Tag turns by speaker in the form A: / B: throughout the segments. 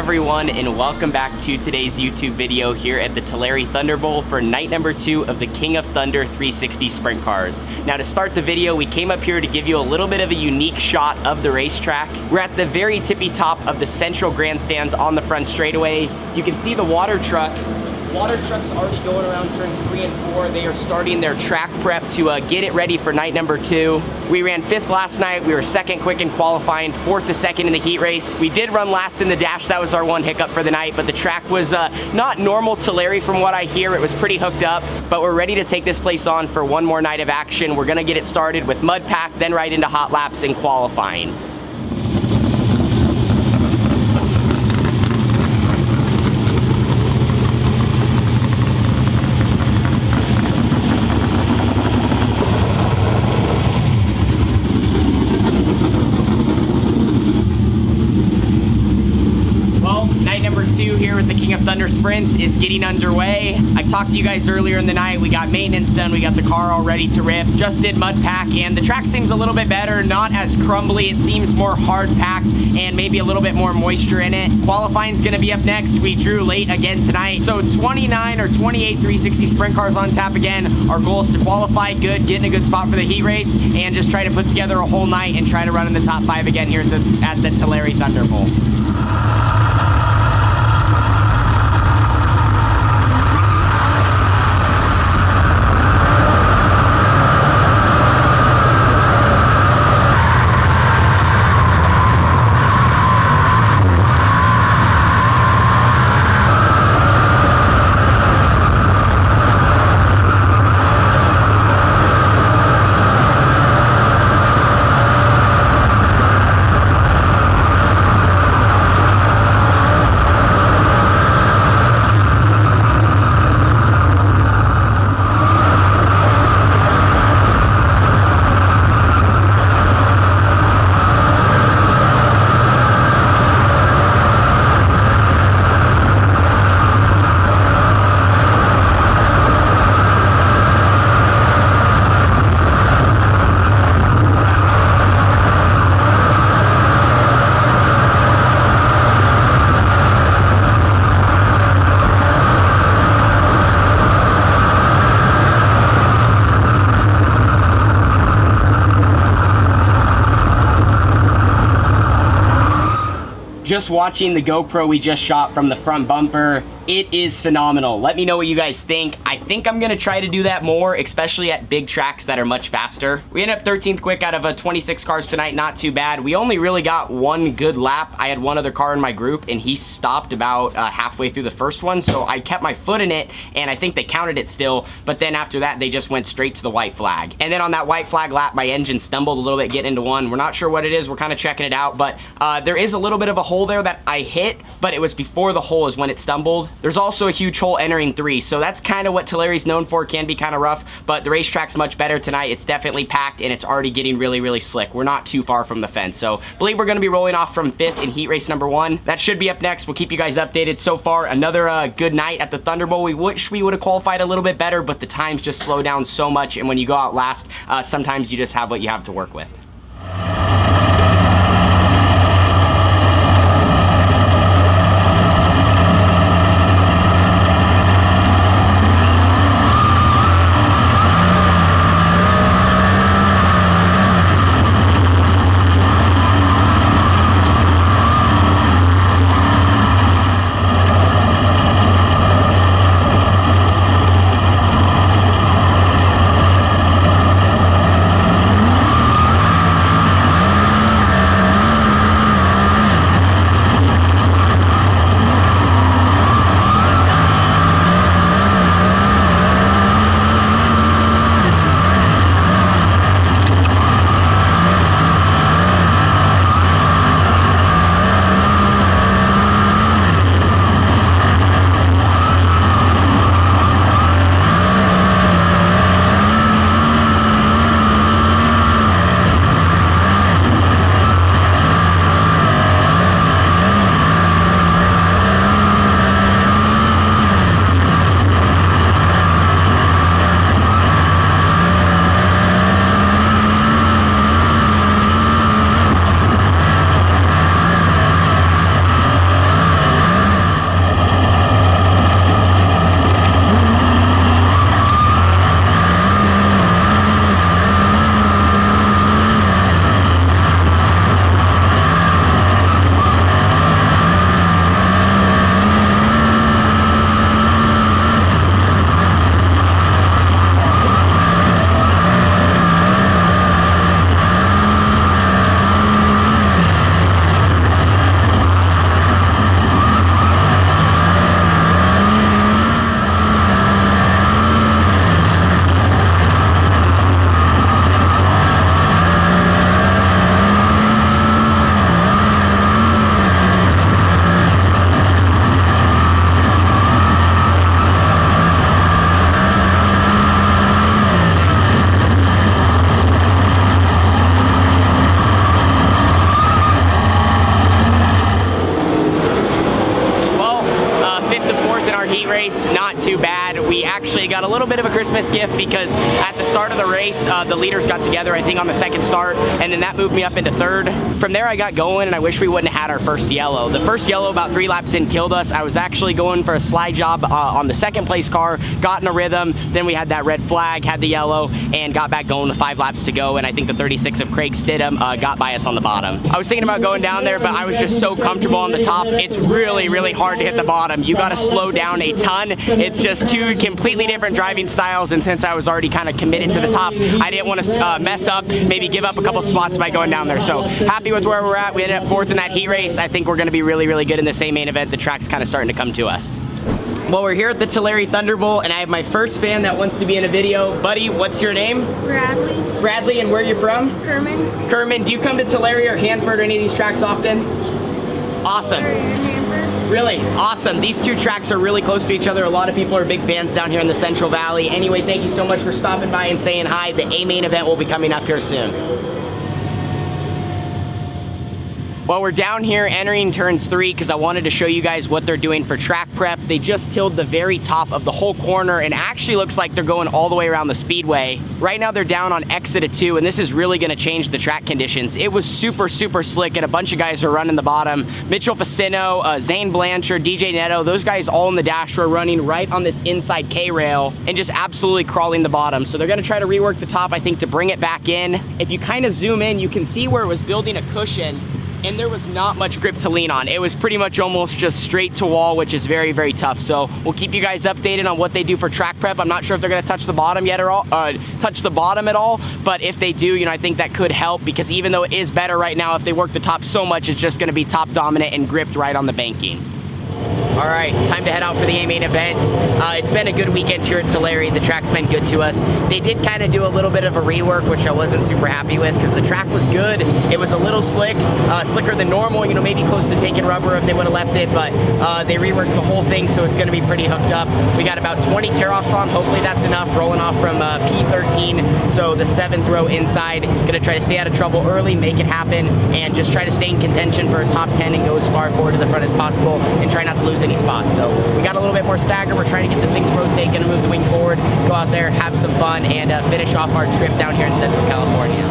A: everyone, and welcome back to today's YouTube video here at the Tulare ThunderBowl for night number 2 of the King of Thunder 360 Sprint Cars. Now to start the video, we came up here to give you a little bit of a unique shot of the racetrack. We're at the very tippy top of the central grandstands on the front straightaway. You can see the water truck. Water truck's already going around turns 3 and 4. They are starting their track prep to get it ready for night number 2. We ran 5th last night. We were 2nd quick in qualifying, 4th to 2nd in the heat race. We did run last in the dash. That was our one hiccup for the night, but the track was not normal Tulare from what I hear. It was pretty hooked up, but we're ready to take this place on for one more night of action. We're gonna get it started with mud pack, then right into hot laps and qualifying. Here with the King of Thunder Sprints is getting underway. I talked to you guys earlier in the night. We got maintenance done. We got the car all ready to rip. Just did mud pack, and the track seems a little bit better, not as crumbly. It seems more hard packed and maybe a little bit more moisture in it. Qualifying's gonna be up next. We drew late again tonight, so 29 or 28 360 sprint cars on tap again. Our goal is to qualify good, get in a good spot for the heat race, and just try to put together a whole night and try to run in the top 5 again here at the Tulare ThunderBowl. Just watching the GoPro we just shot from the front bumper, it is phenomenal. Let me know what you guys think. I think I'm gonna try to do that more, especially at big tracks that are much faster. We ended up 13th quick out of 26 cars tonight, not too bad. We only really got one good lap. I had one other car in my group and he stopped about halfway through the first one, so I kept my foot in it and I think they counted it still, but then after that they just went straight to the white flag. And then on that white flag lap, my engine stumbled a little bit getting into one. We're not sure what it is, we're kind of checking it out, but there is a little bit of a hole there that I hit, but it was before the hole is when it stumbled. There's also a huge hole entering 3, so that's kind of what Tulare's known for. Can be kind of rough, but the racetrack's much better tonight. It's definitely packed and it's already getting really, really slick. We're not too far from the fence, so I believe we're gonna be rolling off from 5th in heat race number 1. That should be up next. We'll keep you guys updated. So far, another good night at the ThunderBowl. We wish we would have qualified a little bit better, but the times just slow down so much, and when you go out last, sometimes you just have what you have to work with. 5th to 4th in our heat race, not too bad. We actually got a little bit of a Christmas gift because at the start of the race, the leaders got together, I think on the second start, and then that moved me up into 3rd. From there I got going, and I wish we wouldn't have had our first yellow. The first yellow about 3 laps in killed us. I was actually going for a slide job on the second place car, got in a rhythm, then we had that red flag, had the yellow, and got back going with 5 laps to go, and I think the 36 of Craig Stidham got by us on the bottom. I was thinking about going down there, but I was just so comfortable on the top. It's really, really hard to hit the bottom. You got to slow down a ton. It's just 2 completely different driving styles, and since I was already kind of committed to the top, I didn't want to mess up, maybe give up a couple spots by going down there. So happy with where we're at. We ended up 4th in that heat race. I think we're going to be really, really good in the same main event. The track's kind of starting to come to us. Well, we're here at the Tulare ThunderBowl, and I have my first fan that wants to be in a video. Buddy, what's your name?
B: Bradley.
A: Bradley, and where are you from?
B: Kerman.
A: Kerman, do you come to Tulare or Hanford or any of these tracks often? Awesome. Really awesome. These 2 tracks are really close to each other. A lot of people are big fans down here in the Central Valley. Anyway, thank you so much for stopping by and saying hi. The A main event will be coming up here soon. Well, we're down here entering turns 3 because I wanted to show you guys what they're doing for track prep. They just tilled the very top of the whole corner and actually looks like they're going all the way around the speedway. Right now they're down on exit of 2, and this is really going to change the track conditions. It was super, super slick, and a bunch of guys were running the bottom. Mitchell Facino, Zane Blanchard, DJ Netto, those guys all in the dash were running right on this inside K-rail and just absolutely crawling the bottom. So they're going to try to rework the top, I think, to bring it back in. If you kind of zoom in, you can see where it was building a cushion, and there was not much grip to lean on. It was pretty much almost just straight to wall, which is very, very tough. So we'll keep you guys updated on what they do for track prep. I'm not sure if they're gonna touch the bottom yet or touch the bottom at all, but if they do, you know, I think that could help, because even though it is better right now, if they work the top so much, it's just gonna be top dominant and gripped right on the banking. All right, time to head out for the A main event. It's been a good weekend here at Tulare. The track's been good to us. They did kind of do a little bit of a rework, which I wasn't super happy with because the track was good. It was a little slick, slicker than normal, you know, maybe close to taking rubber if they would have left it, but they reworked the whole thing, so it's going to be pretty hooked up. We got about 20 tear-offs on. Hopefully that's enough, rolling off from P13, so the 7th row inside. Gonna try to stay out of trouble early, make it happen, and just try to stay in contention for a top 10 and go as far forward to the front as possible and try not to lose any spots. So we got a little bit more stagger. We're trying to get this thing to rotate, gonna move the wing forward, go out there, have some fun, and finish off our trip down here in Central California.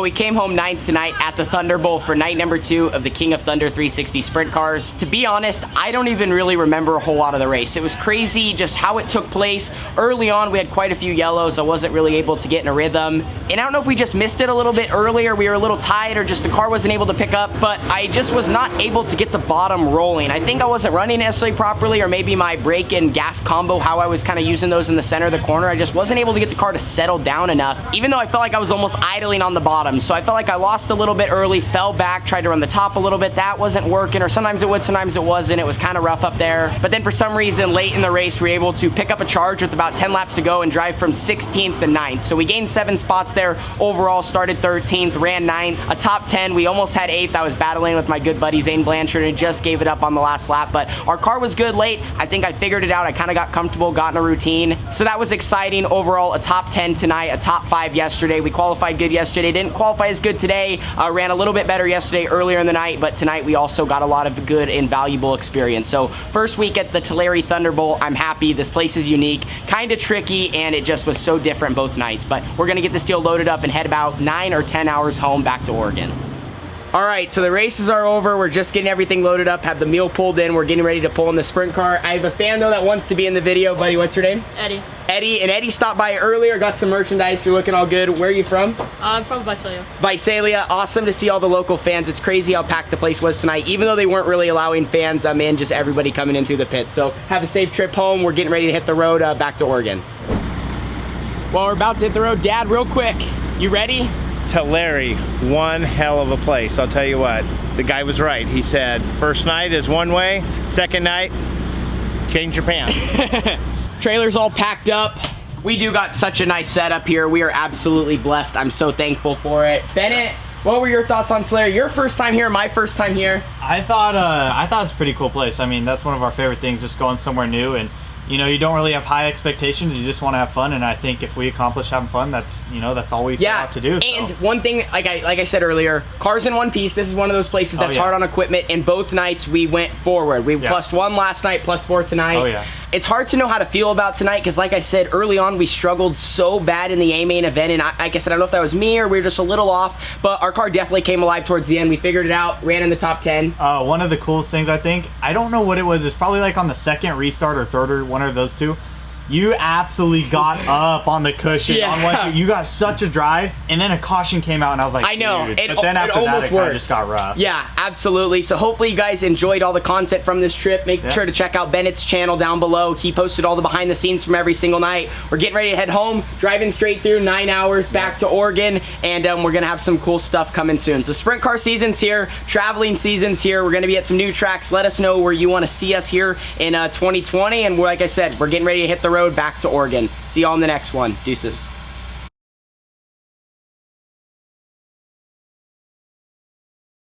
A: Well, we came home 9th tonight at the Thunderbowl for night number 2 of the King of Thunder 360 sprint cars. To be honest, I don't even really remember a whole lot of the race. It was crazy just how it took place. Early on, we had quite a few yellows. I wasn't really able to get in a rhythm. And I don't know if we just missed it a little bit earlier, we were a little tight, or just the car wasn't able to pick up, but I just was not able to get the bottom rolling. I think I wasn't running necessarily properly, or maybe my brake and gas combo, how I was kind of using those in the center of the corner, I just wasn't able to get the car to settle down enough, even though I felt like I was almost idling on the bottom. So I felt like I lost a little bit early, fell back, tried to run the top a little bit. That wasn't working, or sometimes it would, sometimes it wasn't. It was kind of rough up there. But then for some reason, late in the race, we were able to pick up a charge with about 10 laps to go and drive from 16th to 9th. So we gained 7 spots there overall, started 13th, ran 9th, a top 10. We almost had 8th. I was battling with my good buddy Zane Blanchard and just gave it up on the last lap. But our car was good late. I think I figured it out. I kind of got comfortable, got in a routine. So that was exciting. Overall, a top 10 tonight, a top 5 yesterday. We qualified good yesterday. Didn't qualify as good today. Ran a little bit better yesterday earlier in the night, but tonight we also got a lot of good and valuable experience. So first week at the Tulare ThunderBowl, I'm happy. This place is unique, kind of tricky, and it just was so different both nights. But we're gonna get this deal loaded up and head about 9 or 10 hours home back to Oregon. All right, so the races are over. We're just getting everything loaded up, have the meal pulled in. We're getting ready to pull in the sprint car. I have a fan though that wants to be in the video. Buddy, what's your name?
B: Eddie.
A: Eddie, and Eddie stopped by earlier, got some merchandise. You're looking all good. Where are you from?
B: I'm from Visalia.
A: Visalia, awesome to see all the local fans. It's crazy how packed the place was tonight. Even though they weren't really allowing fans in, just everybody coming in through the pits. So have a safe trip home. We're getting ready to hit the road back to Oregon. Well, we're about to hit the road. Dad, real quick, you ready?
C: Tulare, one hell of a place. I'll tell you what, the guy was right. He said first night is one way, second night, change your pants.
A: Trailer's all packed up. We do got such a nice setup here. We are absolutely blessed. I'm so thankful for it. Bennett, what were your thoughts on Tulare? Your first time here, my first time here.
D: I thought it's a pretty cool place. I mean, that's one of our favorite things, just going somewhere new. And you know, you don't really have high expectations. You just want to have fun, and I think if we accomplish having fun, that's, you know, that's all we set out to do.
A: And one thing, like I said earlier, cars in one piece. This is one of those places that's hard on equipment. And both nights we went forward. We +1 last night, +4 tonight.
D: Oh yeah.
A: It's hard to know how to feel about tonight because, like I said early on, we struggled so bad in the A main event, and like I said, I don't know if that was me or we were just a little off, but our car definitely came alive towards the end. We figured it out, ran in the top 10.
D: One of the coolest things, I think, I don't know what it was. It's probably like on the second restart or third, or one of those two. You absolutely got up on the cushion on one, two. You got such a drive, and then a caution came out, and I was like,
A: I know.
D: Dude. But then after that, it kind of just got rough.
A: Yeah, absolutely. So hopefully you guys enjoyed all the content from this trip. Make sure to check out Bennett's channel down below. He posted all the behind the scenes from every single night. We're getting ready to head home, driving straight through 9 hours back to Oregon, and we're gonna have some cool stuff coming soon. So sprint car season's here, traveling season's here. We're gonna be at some new tracks. Let us know where you want to see us here in 2020, and like I said, we're getting ready to hit the road back to Oregon. See y'all in the next one. Deuces.